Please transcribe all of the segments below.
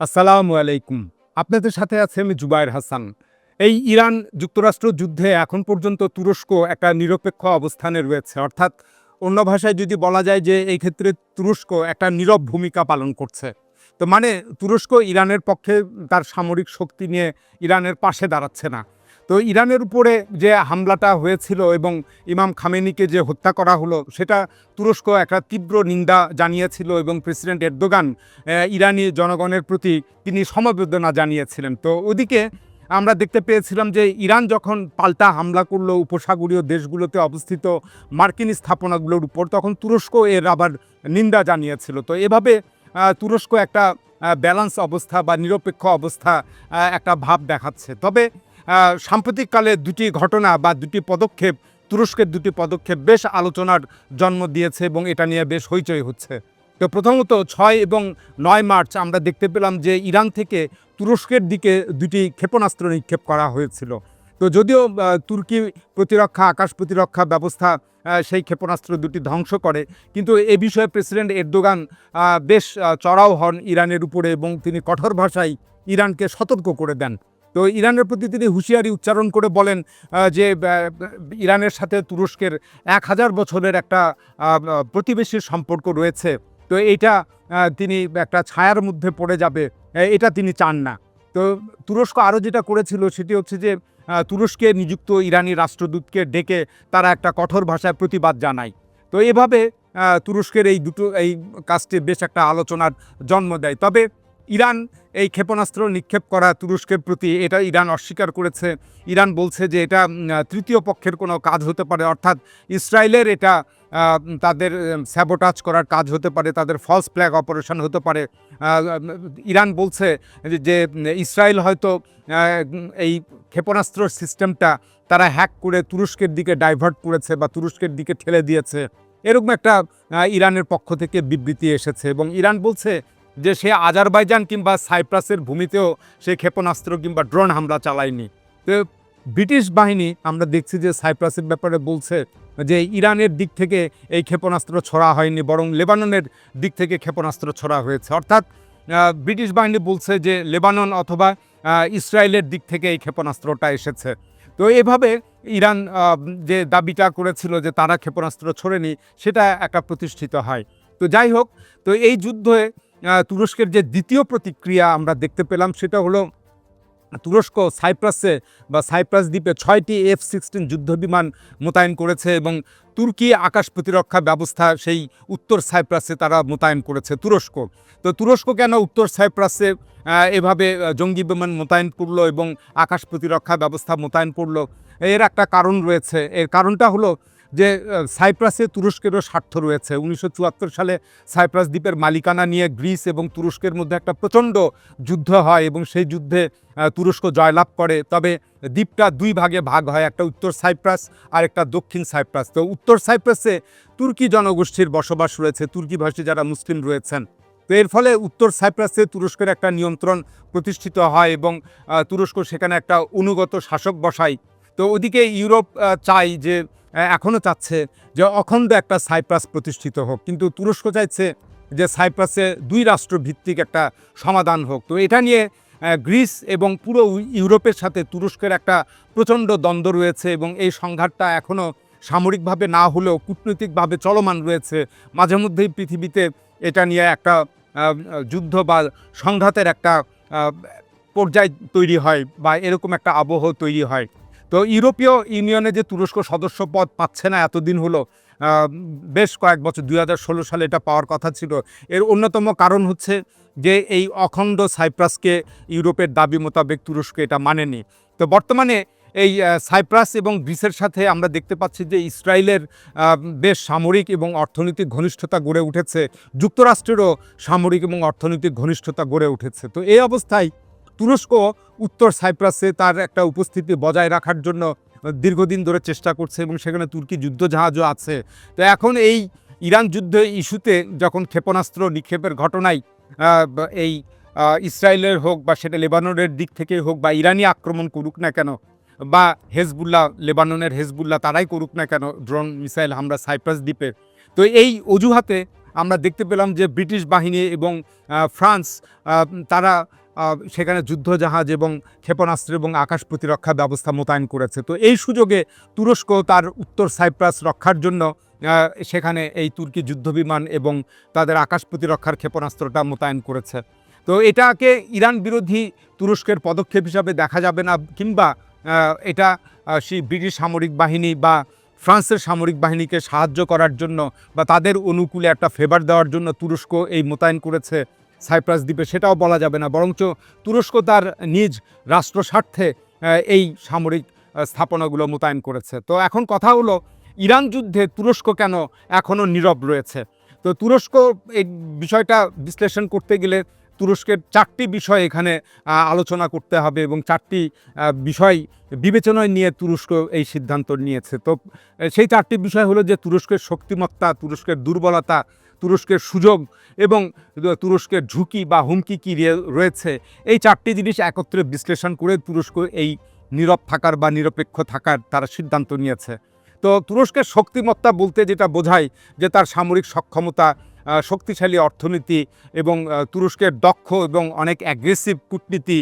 আসসালামু আলাইকুম। আপনাদের সাথে আছে আমি জুবায়ের হাসান। এই ইরান যুক্তরাষ্ট্র যুদ্ধে এখন পর্যন্ত তুরস্ক একটা নিরপেক্ষ অবস্থানে রয়েছে। অর্থাৎ অন্য ভাষায় যদি বলা যায় যে এই ক্ষেত্রে তুরস্ক একটা নীরব ভূমিকা পালন করছে। তো মানে তুরস্ক ইরানের পক্ষে তার সামরিক শক্তি নিয়ে ইরানের পাশে দাঁড়াচ্ছে না। তো ইরানের উপরে যে হামলাটা হয়েছিল এবং ইমাম খামেনিকে যে হত্যা করা হলো সেটা তুরস্ক একটা তীব্র নিন্দা জানিয়েছিল এবং প্রেসিডেন্ট এরদোগান ইরানি জনগণের প্রতি তিনি সমবেদনা জানিয়েছিলেন। তো ওদিকে আমরা দেখতে পেয়েছিলাম যে ইরান যখন পাল্টা হামলা করলো উপসাগরীয় দেশগুলোতে অবস্থিত মার্কিন স্থাপনাগুলোর উপর, তখন তুরস্ক এর আবার নিন্দা জানিয়েছিল। তো এভাবে তুরস্ক একটা ব্যালান্স অবস্থা বা নিরপেক্ষ অবস্থা একটা ভাব দেখাচ্ছে। তবে সাম্প্রতিককালে দুটি ঘটনা বা দুটি পদক্ষেপ, তুরস্কের দুটি পদক্ষেপ বেশ আলোচনার জন্ম দিয়েছে এবং এটা নিয়ে বেশ হইচই হচ্ছে। তো প্রথমত ৬ এবং ৯ মার্চ আমরা দেখতে পেলাম যে ইরান থেকে তুরস্কের দিকে দুটি ক্ষেপণাস্ত্র নিক্ষেপ করা হয়েছিল। তো যদিও তুর্কি প্রতিরক্ষা আকাশ প্রতিরক্ষা ব্যবস্থা সেই ক্ষেপণাস্ত্র দুটি ধ্বংস করে, কিন্তু এ বিষয়ে প্রেসিডেন্ট এরদোগান বেশ চড়াও হন ইরানের উপরে এবং তিনি কঠোর ভাষায় ইরানকে সতর্ক করে দেন। তো ইরানের প্রতি তিনি হুঁশিয়ারি উচ্চারণ করে বলেন যে ইরানের সাথে তুরস্কের ১,০০০ বছরের একটা প্রতিবেশীর সম্পর্ক রয়েছে। তো এইটা তিনি একটা ছায়ার মধ্যে পড়ে যাবে, এটা তিনি চান না। তো তুরস্ক আরও যেটা করেছিল সেটি হচ্ছে যে তুরস্কে নিযুক্ত ইরানি রাষ্ট্রদূতকে ডেকে তারা একটা কঠোর ভাষায় প্রতিবাদ জানায়। তো এভাবে তুরস্কের এই কাজটি বেশ একটা আলোচনার জন্ম দেয়। তবে ইরান এই ক্ষেপণাস্ত্র নিক্ষেপ করা তুরস্কের প্রতি এটা ইরান অস্বীকার করেছে। ইরান বলছে যে এটা তৃতীয় পক্ষের কোনো কাজ হতে পারে, অর্থাৎ ইসরায়েলের এটা তাদের স্যাবোটাজ করার কাজ হতে পারে, তাদের ফলস ফ্ল্যাগ অপারেশন হতে পারে। ইরান বলছে যে ইসরায়েল হয়তো এই ক্ষেপণাস্ত্র সিস্টেমটা তারা হ্যাক করে তুরস্কের দিকে ডাইভার্ট করেছে বা তুরস্কের দিকে ঠেলে দিয়েছে। এরকম একটা ইরানের পক্ষ থেকে বিবৃতি এসেছে এবং ইরান বলছে যে সে আজারবাইজান কিংবা সাইপ্রাসের ভূমিতেও সে ক্ষেপণাস্ত্র কিংবা ড্রোন হামলা চালায়নি। তো ব্রিটিশ বাহিনী আমরা দেখছি যে সাইপ্রাসের ব্যাপারে বলছে যে ইরানের দিক থেকে এই ক্ষেপণাস্ত্র ছোড়া হয়নি, বরং লেবাননের দিক থেকে ক্ষেপণাস্ত্র ছোড়া হয়েছে। অর্থাৎ ব্রিটিশ বাহিনী বলছে যে লেবানন অথবা ইসরায়েলের দিক থেকে এই ক্ষেপণাস্ত্রটা এসেছে। তো এভাবে ইরান যে দাবিটা করেছিল যে তারা ক্ষেপণাস্ত্র ছোড়েনি, সেটা একটা প্রতিষ্ঠিত হয়। তো যাই হোক, তো এই যুদ্ধে তুরস্কের যে দ্বিতীয় প্রতিক্রিয়া আমরা দেখতে পেলাম সেটা হলো তুরস্ক সাইপ্রাসে বা সাইপ্রাস দ্বীপে ৬টি F-16 যুদ্ধবিমান মোতায়েন করেছে এবং তুর্কি আকাশ প্রতিরক্ষা ব্যবস্থা সেই উত্তর সাইপ্রাসে তারা মোতায়েন করেছে তুরস্ক। তো তুরস্ক কেন উত্তর সাইপ্রাসে এভাবে জঙ্গি বিমান মোতায়েন করলো এবং আকাশ প্রতিরক্ষা ব্যবস্থা মোতায়েন করলো, এর একটা কারণ রয়েছে। এর কারণটা হলো যে সাইপ্রাসে তুরস্কেরও স্বার্থ রয়েছে। ১৯৭৪ সালে সাইপ্রাস দ্বীপের মালিকানা নিয়ে গ্রিস এবং তুরস্কের মধ্যে একটা প্রচণ্ড যুদ্ধ হয় এবং সেই যুদ্ধে তুরস্ক জয়লাভ করে। তবে দ্বীপটা দুই ভাগে ভাগ হয়, একটা উত্তর সাইপ্রাস আর একটা দক্ষিণ সাইপ্রাস। তো উত্তর সাইপ্রাসে তুর্কি জনগোষ্ঠীর বসবাস রয়েছে, তুর্কিভাষী যারা মুসলিম রয়েছেন। তো এর ফলে উত্তর সাইপ্রাসে তুরস্কের একটা নিয়ন্ত্রণ প্রতিষ্ঠিত হয় এবং তুরস্ক সেখানে একটা অনুগত শাসক বসায়। তো ওদিকে ইউরোপ চায় যে এখনও চাচ্ছে যে অখণ্ড একটা সাইপ্রাস প্রতিষ্ঠিত হোক, কিন্তু তুরস্ক চাইছে যে সাইপ্রাসে দুই রাষ্ট্রভিত্তিক একটা সমাধান হোক। তো এটা নিয়ে গ্রিস এবং পুরো ইউরোপের সাথে তুরস্কের একটা প্রচণ্ড দ্বন্দ্ব রয়েছে এবং এই সংঘাতটা এখনও সামরিকভাবে না হলেও কূটনৈতিকভাবে চলমান রয়েছে। মাঝে মধ্যেই পৃথিবীতে এটা নিয়ে একটা যুদ্ধ বা সংঘাতের একটা পর্যায় তৈরি হয় বা এরকম একটা আবহ তৈরি হয়। তো ইউরোপীয় ইউনিয়নে যে তুরস্ক সদস্যপদ পাচ্ছে না এতদিন হলো, বেশ কয়েক বছর ২০১৬ সালে এটা পাওয়ার কথা ছিল। এর অন্যতম কারণ হচ্ছে যে এই অখণ্ড সাইপ্রাসকে ইউরোপের দাবি মোতাবেক তুরস্ক এটা মানেনি। তো বর্তমানে এই সাইপ্রাস এবং গ্রিসের সাথে আমরা দেখতে পাচ্ছি যে ইসরায়েলের বেশ সামরিক এবং অর্থনৈতিক ঘনিষ্ঠতা গড়ে উঠেছে, যুক্তরাষ্ট্রেরও সামরিক এবং অর্থনৈতিক ঘনিষ্ঠতা গড়ে উঠেছে। তো এই অবস্থায় তুরস্ক উত্তর সাইপ্রাসে তার একটা উপস্থিতি বজায় রাখার জন্য দীর্ঘদিন ধরে চেষ্টা করছে এবং সেখানে তুর্কি যুদ্ধজাহাজও আছে। তো এখন এই ইরান যুদ্ধ ইস্যুতে যখন ক্ষেপণাস্ত্র নিক্ষেপের ঘটনায় এই ইসরায়েলের হোক বা সেটা লেবাননের দিক থেকে হোক বা ইরানি আক্রমণ করুক না কেন বা হেজবুল্লাহ, লেবাননের হেজবুল্লাহ তারাই করুক না কেন ড্রোন মিসাইল হামলা সাইপ্রাস দ্বীপে, তো এই অজুহাতে আমরা দেখতে পেলাম যে ব্রিটিশ বাহিনী এবং ফ্রান্স তারা সেখানে যুদ্ধজাহাজ এবং ক্ষেপণাস্ত্র এবং আকাশ প্রতিরক্ষা ব্যবস্থা মোতায়েন করেছে। তো এই সুযোগে তুরস্ক তার উত্তর সাইপ্রাস রক্ষার জন্য সেখানে এই তুর্কি যুদ্ধবিমান এবং তাদের আকাশ প্রতিরক্ষার ক্ষেপণাস্ত্রটা মোতায়েন করেছে। তো এটাকে ইরান বিরোধী তুরস্কের পদক্ষেপ হিসাবে দেখা যাবে না, কিংবা এটা সেই ব্রিটিশ সামরিক বাহিনী বা ফ্রান্সের সামরিক বাহিনীকে সাহায্য করার জন্য বা তাদের অনুকূলে একটা ফেভার দেওয়ার জন্য তুরস্ক এই মোতায়েন করেছে সাইপ্রাস দ্বীপে, সেটাও বলা যাবে না। বরঞ্চ তুরস্ক তার নিজ রাষ্ট্র স্বার্থে এই সামরিক স্থাপনাগুলো মোতায়েন করেছে। তো এখন কথা হলো, ইরান যুদ্ধে তুরস্ক কেন এখনও নীরব রয়েছে? তো তুরস্ক এই বিষয়টা বিশ্লেষণ করতে গেলে তুরস্কের 4টি বিষয় এখানে আলোচনা করতে হবে এবং 4টি বিষয় বিবেচনায় নিয়ে তুরস্ক এই সিদ্ধান্ত নিয়েছে। তো সেই 4টি বিষয় হলো যে তুরস্কের শক্তিমত্তা, তুরস্কের দুর্বলতা, তুরস্কের সুযোগ এবং তুরস্কের ঝুঁকি বা হুমকি কী রয়েছে। এই 4টি জিনিস একত্রে বিশ্লেষণ করে তুরস্ক এই নীরব থাকার বা নিরপেক্ষ থাকার তারা সিদ্ধান্ত নিয়েছে। তো তুরস্কের শক্তিমত্তা বলতে যেটা বোঝায় যে তার সামরিক সক্ষমতা, শক্তিশালী অর্থনীতি এবং তুরস্কের দক্ষ এবং অনেক অ্যাগ্রেসিভ কূটনীতি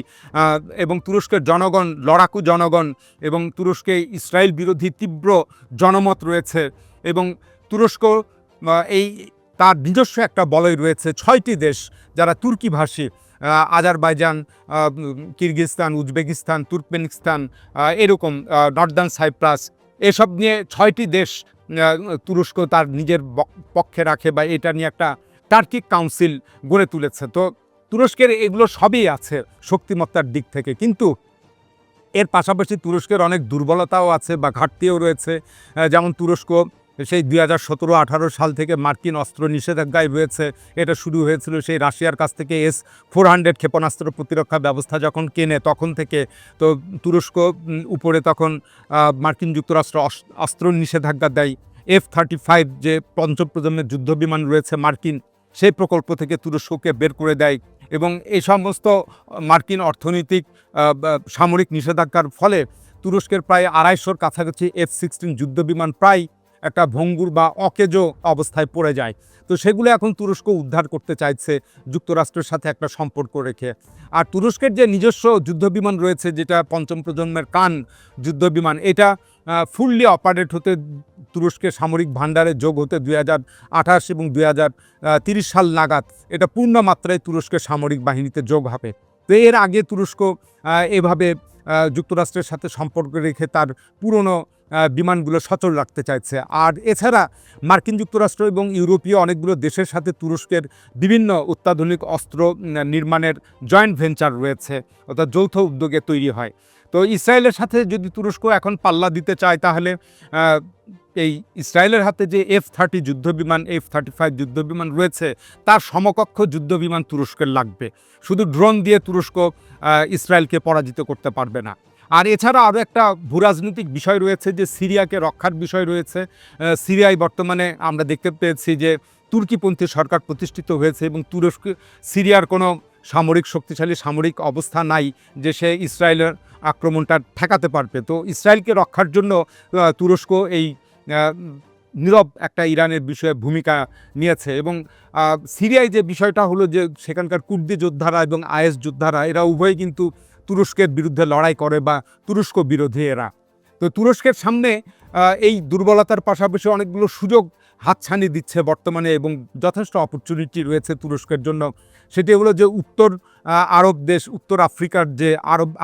এবং তুরস্কের জনগণ লড়াকু জনগণ এবং তুরস্কে ইসরায়েল বিরোধী তীব্র জনমত রয়েছে এবং তুরস্ক এই তার নিজস্ব একটা বলয় রয়েছে। 6টি দেশ যারা তুর্কিভাষী, আজারবাইজান, কিরগিজস্তান, উজবেকিস্তান, তুর্কমেনিস্তান, এরকম নর্দার্ন সাইপ্রাস, এসব নিয়ে 6টি দেশ তুরস্ক তার নিজের পক্ষে রাখে বা এটা নিয়ে একটা টার্কিক কাউন্সিল গড়ে তুলেছে। তো তুরস্কের এগুলো সবই আছে শক্তিমত্তার দিক থেকে, কিন্তু এর পাশাপাশি তুরস্কের অনেক দুর্বলতাও আছে বা ঘাটতিও রয়েছে। যেমন তুরস্ক সেই 2017-18 সাল থেকে মার্কিন অস্ত্র নিষেধাজ্ঞায় রয়েছে। এটা শুরু হয়েছিল সেই রাশিয়ার কাছ থেকে S-400 ক্ষেপণাস্ত্র প্রতিরক্ষা ব্যবস্থা যখন কেনে তখন থেকে। তো তুরস্ক উপরে তখন মার্কিন যুক্তরাষ্ট্র অস্ত্র নিষেধাজ্ঞা দেয়। F-35 যে পঞ্চম প্রজন্মের যুদ্ধবিমান রয়েছে মার্কিন, সেই প্রকল্প থেকে তুরস্ককে বের করে দেয় এবং এই সমস্ত মার্কিন অর্থনৈতিক সামরিক নিষেধাজ্ঞার ফলে তুরস্কের প্রায় 250-র কাছাকাছি F-16 যুদ্ধবিমান প্রায় একটা ভঙ্গুর বা অকেজো অবস্থায় পড়ে যায়। তো সেগুলো এখন তুরস্ক উদ্ধার করতে চাইছে যুক্তরাষ্ট্রের সাথে একটা সম্পর্ক রেখে। আর তুরস্কের যে নিজস্ব যুদ্ধবিমান রয়েছে, যেটা পঞ্চম প্রজন্মের কান যুদ্ধবিমান, এটা ফুললি অপারেট হতে তুরস্কের সামরিক ভাণ্ডারে যোগ হতে 2028 এবং 2030 সাল নাগাদ এটা পূর্ণ মাত্রায় তুরস্কের সামরিক বাহিনীতে যোগ হবে। তো এর আগে তুরস্ক এভাবে যুক্তরাষ্ট্রের সাথে সম্পর্ক রেখে তার পুরনো বিমানগুলো সচল রাখতে চাইছে। আর এছাড়া মার্কিন যুক্তরাষ্ট্র এবং ইউরোপীয় অনেকগুলো দেশের সাথে তুরস্কের বিভিন্ন অত্যাধুনিক অস্ত্র নির্মাণের জয়েন্ট ভেঞ্চার রয়েছে, অর্থাৎ যৌথ উদ্যোগে তৈরি হয়। তো ইসরায়েলের সাথে যদি তুরস্ক এখন পাল্লা দিতে চায়, তাহলে এই ইসরায়েলের হাতে যে F-30 যুদ্ধবিমান, F-35 যুদ্ধবিমান রয়েছে, তার সমকক্ষ যুদ্ধবিমান তুরস্কের লাগবে। শুধু ড্রোন দিয়ে তুরস্ক ইসরায়েলকে পরাজিত করতে পারবে না। আর এছাড়া আরও একটা ভূরাজনৈতিক বিষয় রয়েছে যে সিরিয়াকে রক্ষার বিষয় রয়েছে। সিরিয়ায় বর্তমানে আমরা দেখতে পেয়েছি যে তুর্কিপন্থী সরকার প্রতিষ্ঠিত হয়েছে এবং তুরস্ক সিরিয়ার কোনো শক্তিশালী সামরিক অবস্থা নাই যে সে ইসরায়েলের আক্রমণটা ঠেকাতে পারবে। তো ইসরায়েলকে রক্ষার জন্য তুরস্ক এই নীরব একটা ইরানের বিষয়ে ভূমিকা নিয়েছে। এবং সিরিয়ায় যে বিষয়টা হলো যে সেখানকার কুর্দি যোদ্ধারা এবং IS যোদ্ধারা এরা উভয়ই কিন্তু তুরস্কের বিরুদ্ধে লড়াই করে বা তুরস্ক বিরোধী এরা। তো তুরস্কের সামনে এই দুর্বলতার পাশাপাশি অনেকগুলো সুযোগ হাতছানি দিচ্ছে বর্তমানে এবং যথেষ্ট অপরচুনিটি রয়েছে তুরস্কের জন্য। সেটি হলো যে উত্তর আরব দেশ, উত্তর আফ্রিকার যে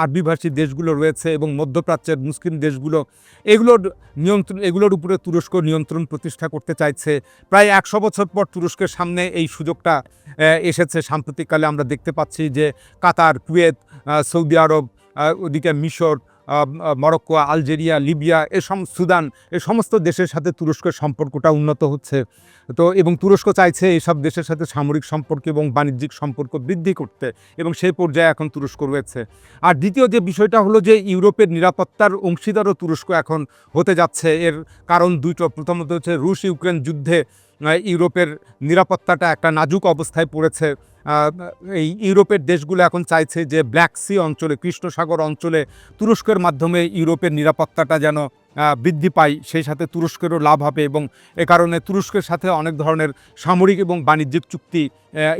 আরবিভাষী দেশগুলো রয়েছে এবং মধ্যপ্রাচ্যের মুসলিম দেশগুলো, এগুলোর উপরে তুরস্ক নিয়ন্ত্রণ প্রতিষ্ঠা করতে চাইছে। প্রায় 100 বছর পর তুরস্কের সামনে এই সুযোগটা এসেছে। সাম্প্রতিককালে আমরা দেখতে পাচ্ছি যে কাতার, কুয়েত, সৌদি আরব, ওদিকে মিশর, মরক্কো, আলজেরিয়া, লিবিয়া, সুদান, এই সমস্ত দেশের সাথে তুরস্কের সম্পর্কটা উন্নত হচ্ছে। তো এবং তুরস্ক চাইছে এইসব দেশের সাথে সামরিক সম্পর্ক এবং বাণিজ্যিক সম্পর্ক বৃদ্ধি করতে, এবং সেই পর্যায়ে এখন তুরস্ক রয়েছে। আর দ্বিতীয় যে বিষয়টা হলো যে ইউরোপের নিরাপত্তার অংশীদারও তুরস্ক এখন হতে যাচ্ছে। এর কারণ দুটো। প্রথমত হচ্ছে রুশ ইউক্রেন যুদ্ধে ইউরোপের নিরাপত্তাটা একটা নাজুক অবস্থায় পড়েছে। এই ইউরোপের দেশগুলো এখন চাইছে যে ব্ল্যাক সি অঞ্চলে, কৃষ্ণ সাগর অঞ্চলে তুরস্কের মাধ্যমে ইউরোপের নিরাপত্তাটা যেন বৃদ্ধি পায়, সেই সাথে তুরস্কেরও লাভ হবে এবং এ কারণে তুরস্কের সাথে অনেক ধরনের সামরিক এবং বাণিজ্যিক চুক্তি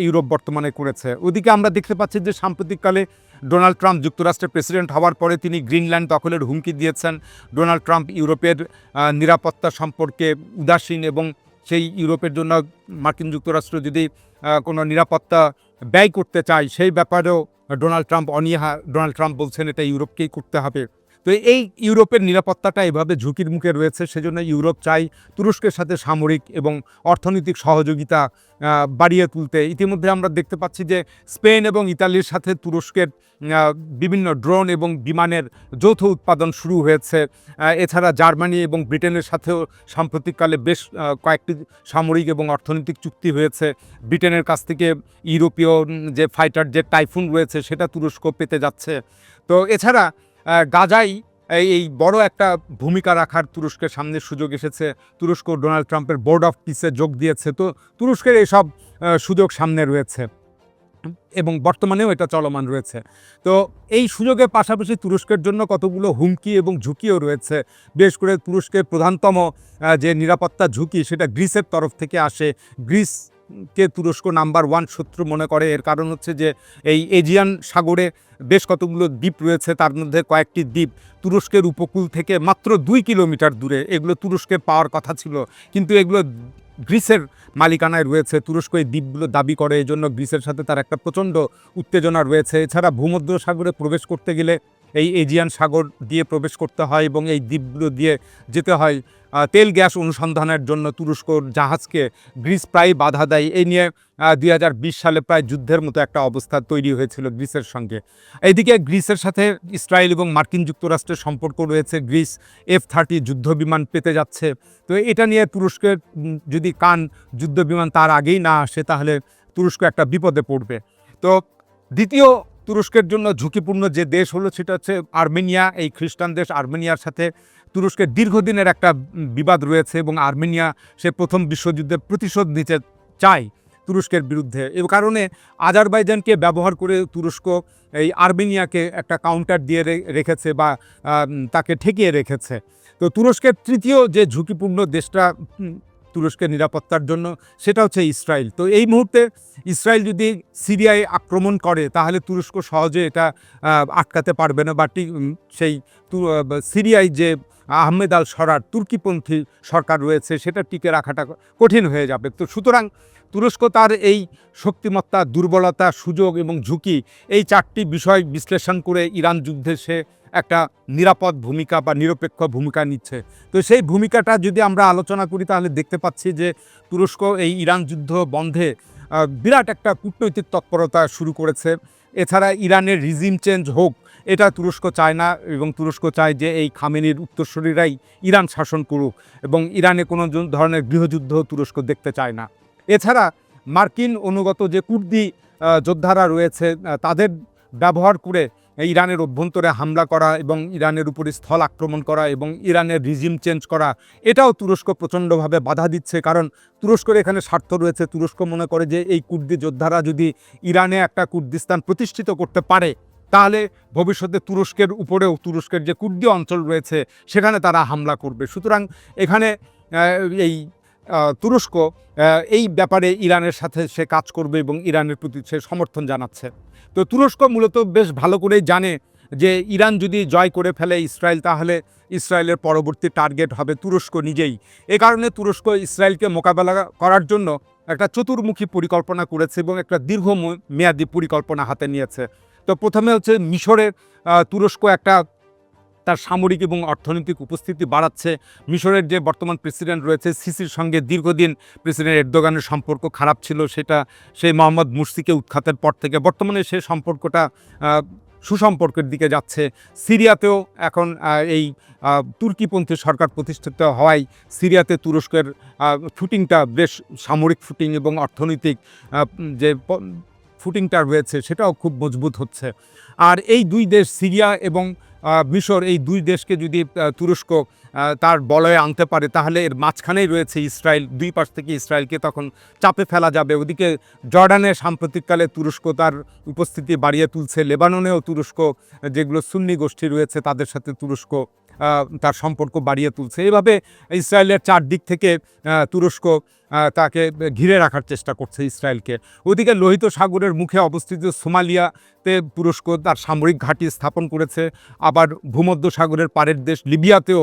ইউরোপ বর্তমানে করেছে। ওদিকে আমরা দেখতে পাচ্ছি যে সাম্প্রতিককালে ডোনাল্ড ট্রাম্প যুক্তরাষ্ট্রের প্রেসিডেন্ট হওয়ার পরে তিনি গ্রিনল্যান্ড দখলের হুমকি দিয়েছেন। ডোনাল্ড ট্রাম্প ইউরোপের নিরাপত্তা সম্পর্কে উদাসীন এবং সেই ইউরোপের জন্য মার্কিন যুক্তরাষ্ট্র যদি কোনো নিরাপত্তা ব্যয় করতে চায় সেই ব্যাপারেও ডোনাল্ড ট্রাম্প অনীহা। ডোনাল্ড ট্রাম্প বলছেন এটা ইউরোপকেই করতে হবে। তো এই ইউরোপের নিরাপত্তাটা এভাবে ঝুঁকির মুখে রয়েছে, সেজন্য ইউরোপ চাই তুরস্কের সাথে সামরিক এবং অর্থনৈতিক সহযোগিতা বাড়িয়ে তুলতে। ইতিমধ্যে আমরা দেখতে পাচ্ছি যে স্পেন এবং ইতালির সাথে তুরস্কের বিভিন্ন ড্রোন এবং বিমানের যৌথ উৎপাদন শুরু হয়েছে। এছাড়া জার্মানি এবং ব্রিটেনের সাথেও সাম্প্রতিককালে বেশ কয়েকটি সামরিক এবং অর্থনৈতিক চুক্তি হয়েছে। ব্রিটেনের কাছ থেকে ইউরোপীয় যে ফাইটার জেট টাইফুন রয়েছে সেটা তুরস্ক পেতে যাচ্ছে। তো এছাড়া গাজায় এই বড় একটা ভূমিকা রাখার তুরস্কের সামনে সুযোগ এসেছে। তুরস্ক ডোনাল্ড ট্রাম্পের বোর্ড অফ পিসে যোগ দিয়েছে। তো তুরস্কের এইসব সুযোগ সামনে রয়েছে এবং বর্তমানেও এটা চলমান রয়েছে। তো এই সুযোগের পাশাপাশি তুরস্কের জন্য কতগুলো হুমকি এবং ঝুঁকিও রয়েছে। বিশেষ করে তুরস্কের প্রধানতম যে নিরাপত্তা ঝুঁকি সেটা গ্রিসের তরফ থেকে আসে। গ্রিসকে তুরস্ক নাম্বার 1 শত্রু মনে করে। এর কারণ হচ্ছে যে এই এজিয়ান সাগরে বেশ কতগুলো দ্বীপ রয়েছে, তার মধ্যে কয়েকটি দ্বীপ তুরস্কের উপকূল থেকে মাত্র 2 কিলোমিটার দূরে। এগুলো তুরস্কের পাওয়ার কথা ছিল, কিন্তু এগুলো গ্রিসের মালিকানায় রয়েছে। তুরস্ক এই দ্বীপগুলো দাবি করে, এই জন্য গ্রিসের সাথে তার একটা প্রচণ্ড উত্তেজনা রয়েছে। এছাড়া ভূমধ্য সাগরে প্রবেশ করতে গেলে এই এজিয়ান সাগর দিয়ে প্রবেশ করতে হয় এবং এই দ্বীপগুলো দিয়ে যেতে হয় তেল গ্যাস অনুসন্ধানের জন্য। তুরস্কর জাহাজকে গ্রিস প্রায় বাধা দেয়। এই নিয়ে 2020 সালে প্রায় যুদ্ধের মতো একটা অবস্থা তৈরি হয়েছিল গ্রিসের সঙ্গে। এইদিকে গ্রিসের সাথে ইসরায়েল এবং মার্কিন যুক্তরাষ্ট্রের সম্পর্ক রয়েছে। গ্রিস F-30 যুদ্ধবিমান পেতে যাচ্ছে। তো এটা নিয়ে তুরস্কের যদি যুদ্ধবিমান তার আগেই না আসে তাহলে তুরস্ক একটা বিপদে পড়বে। তো দ্বিতীয় তুরস্কের জন্য ঝুঁকিপূর্ণ যে দেশ হলো সেটা হচ্ছে আর্মেনিয়া। এই খ্রিস্টান দেশ আর্মেনিয়ার সাথে তুরস্কের দীর্ঘদিনের একটা বিবাদ রয়েছে এবং আর্মেনিয়া সে প্রথম বিশ্বযুদ্ধের প্রতিশোধ নিতে চায় তুরস্কের বিরুদ্ধে। এ কারণে আজারবাইজানকে ব্যবহার করে তুরস্ক এই আর্মেনিয়াকে একটা কাউন্টার দিয়ে রেখেছে বা তাকে ঠেকিয়ে রেখেছে। তো তুরস্কের তৃতীয় যে ঝুঁকিপূর্ণ দেশটা তুরস্কের নিরাপত্তার জন্য সেটা হচ্ছে ইসরায়েল। তো এই মুহূর্তে ইসরায়েল যদি সিরিয়ায় আক্রমণ করে তাহলে তুরস্ক সহজে এটা আটকাতে পারবে না, বা সেই সিরিয়ায় যে আহমেদ আল সরার তুর্কিপন্থী সরকার রয়েছে সেটা টিকে রাখাটা কঠিন হয়ে যাবে। তো সুতরাং তুরস্ক তার এই শক্তিমত্তা, দুর্বলতা, সুযোগ এবং ঝুঁকি এই 4টি বিষয় বিশ্লেষণ করে ইরান যুদ্ধে সে একটা নিরাপদ ভূমিকা বা নিরপেক্ষ ভূমিকা নিচ্ছে। তো সেই ভূমিকাটা যদি আমরা আলোচনা করি তাহলে দেখতে পাচ্ছি যে তুরস্ক এই ইরান যুদ্ধ বন্ধে বিরাট একটা কূটনৈতিক তৎপরতা শুরু করেছে। এছাড়া ইরানের রিজিম চেঞ্জ হোক এটা তুরস্ক চায় না এবং তুরস্ক চায় যে এই খামেনির উত্তরসূরিরাই ইরান শাসন করুক এবং ইরানে কোনো ধরনের গৃহযুদ্ধ তুরস্ক দেখতে চায় না। এছাড়া মার্কিন অনুগত যে কুর্দি যোদ্ধারা রয়েছে তাদের ব্যবহার করে ইরানের অভ্যন্তরে হামলা করা এবং ইরানের উপরে স্থল আক্রমণ করা এবং ইরানের রিজিম চেঞ্জ করা এটাও তুরস্ক প্রচণ্ডভাবে বাধা দিচ্ছে। কারণ তুরস্কের এখানে স্বার্থ রয়েছে। তুরস্ক মনে করে যে এই কুর্দি যোদ্ধারা যদি ইরানে একটা কুর্দিস্তান প্রতিষ্ঠিত করতে পারে তাহলে ভবিষ্যতে তুরস্কের উপরেও তুরস্কের যে কুর্দি অঞ্চল রয়েছে সেখানে তারা হামলা করবে। সুতরাং এখানে এই তুরস্ক এই ব্যাপারে ইরানের সাথে সে কাজ করবে এবং ইরানের প্রতি সে সমর্থন জানাচ্ছে। তো তুরস্ক মূলত বেশ ভালো করেই জানে যে ইরান যদি জয় করে ফেলে ইসরায়েল তাহলে ইসরায়েলের পরবর্তী টার্গেট হবে তুরস্ক নিজেই। এ কারণে তুরস্ক ইসরায়েলকে মোকাবেলা করার জন্য একটা চতুর্মুখী পরিকল্পনা করেছে এবং একটা দীর্ঘমেয়াদী পরিকল্পনা হাতে নিয়েছে। তো প্রথমে হচ্ছে মিশরের তুরস্ক একটা তার সামরিক এবং অর্থনৈতিক উপস্থিতি বাড়াচ্ছে। মিশরের যে বর্তমান প্রেসিডেন্ট রয়েছে সিসির সঙ্গে দীর্ঘদিন প্রেসিডেন্ট এরদোগানের সম্পর্ক খারাপ ছিল, সেটা সেই মোহাম্মদ মুরসিকে উৎখাতের পর থেকে বর্তমানে সে সম্পর্কটা সুসম্পর্কের দিকে যাচ্ছে। সিরিয়াতেও এখন এই তুর্কিপন্থী সরকার প্রতিষ্ঠিত হওয়ায় সিরিয়াতে তুরস্কের ফুটিংটা বেশ সামরিক ফুটিং এবং অর্থনৈতিক যে ফুটিংটা রয়েছে সেটাও খুব মজবুত হচ্ছে। আর এই দুই দেশ সিরিয়া এবং মিশর এই দুই দেশকে যদি তুরস্ক তার বলয়ে আনতে পারে, তাহলে এর মাঝখানেই রয়েছে ইসরায়েল। দুই পাশ থেকে ইসরায়েলকে তখন চাপে ফেলা যাবে। ওদিকে জর্ডানে সাম্প্রতিককালে তুরস্ক তার উপস্থিতি বাড়িয়ে তুলছে, লেবাননেও তুরস্ক, যেগুলো সুন্নি গোষ্ঠী রয়েছে তাদের সাথে তুরস্ক তার সম্পর্ক বাড়িয়ে তুলছে। এভাবে ইসরায়েলের চারদিক থেকে তুরস্ক তাকে ঘিরে রাখার চেষ্টা করছে ইসরায়েলকে। ওদিকে লোহিত সাগরের মুখে অবস্থিত সোমালিয়াতে তুরস্ক তার সামরিক ঘাঁটি স্থাপন করেছে। আবার ভূমধ্য সাগরের পাড়ের দেশ লিবিয়াতেও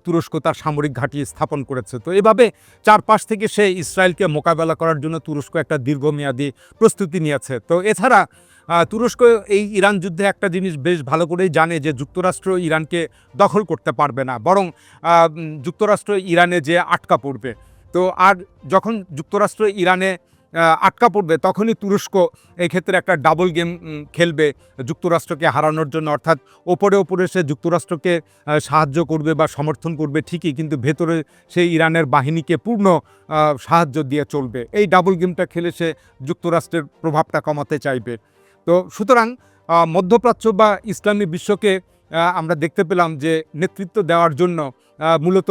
তুরস্ক তার সামরিক ঘাঁটি স্থাপন করেছে। তো এভাবে চারপাশ থেকে সে ইসরায়েলকে মোকাবেলা করার জন্য তুরস্ক একটা দীর্ঘমেয়াদী প্রস্তুতি নিয়েছে। তো এছাড়া তুরস্ক এই ইরান যুদ্ধে একটা জিনিস বেশ ভালো করেই জানে যে যুক্তরাষ্ট্র ইরানকে দখল করতে পারবে না, বরং যুক্তরাষ্ট্র ইরানে যে আটকা পড়বে। তো আর যখন যুক্তরাষ্ট্র ইরানে আটকা পড়বে তখনই তুরস্ক এই ক্ষেত্রে একটা ডাবল গেম খেলবে যুক্তরাষ্ট্রকে হারানোর জন্য। অর্থাৎ ওপরে ওপরে সে যুক্তরাষ্ট্রকে সাহায্য করবে বা সমর্থন করবে ঠিকই, কিন্তু ভেতরে সেই ইরানের বাহিনীকে পূর্ণ সাহায্য দিয়ে চলবে। এই ডাবল গেমটা খেলে সে যুক্তরাষ্ট্রের প্রভাবটা কমাতে চাইবে। তো সুতরাং মধ্যপ্রাচ্য বা ইসলামী বিশ্বকে আমরা দেখতে পেলাম যে নেতৃত্ব দেওয়ার জন্য মূলত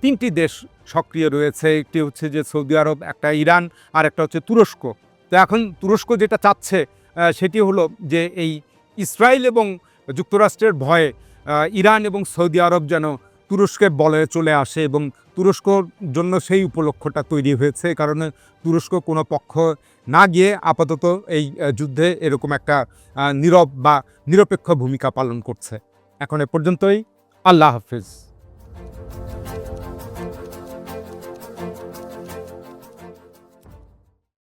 তিনটি দেশ সক্রিয় রয়েছে। একটি হচ্ছে যে সৌদি আরব, একটা ইরান, আর একটা হচ্ছে তুরস্ক। তো এখন তুরস্ক যেটা চাচ্ছে সেটি হলো যে এই ইসরায়েল এবং যুক্তরাষ্ট্রের ভয়ে ইরান এবং সৌদি আরব যেন তুরস্কের বলয়ে চলে আসে, এবং তুরস্কর জন্য সেই উপলক্ষটা তৈরি হয়েছে। কারণে তুরস্ক কোনো পক্ষ না গিয়ে আপাতত এই যুদ্ধে এরকম একটা নীরব বা নিরপেক্ষ ভূমিকা পালন করছে। এখন এ পর্যন্তই। আল্লাহ হাফিজ।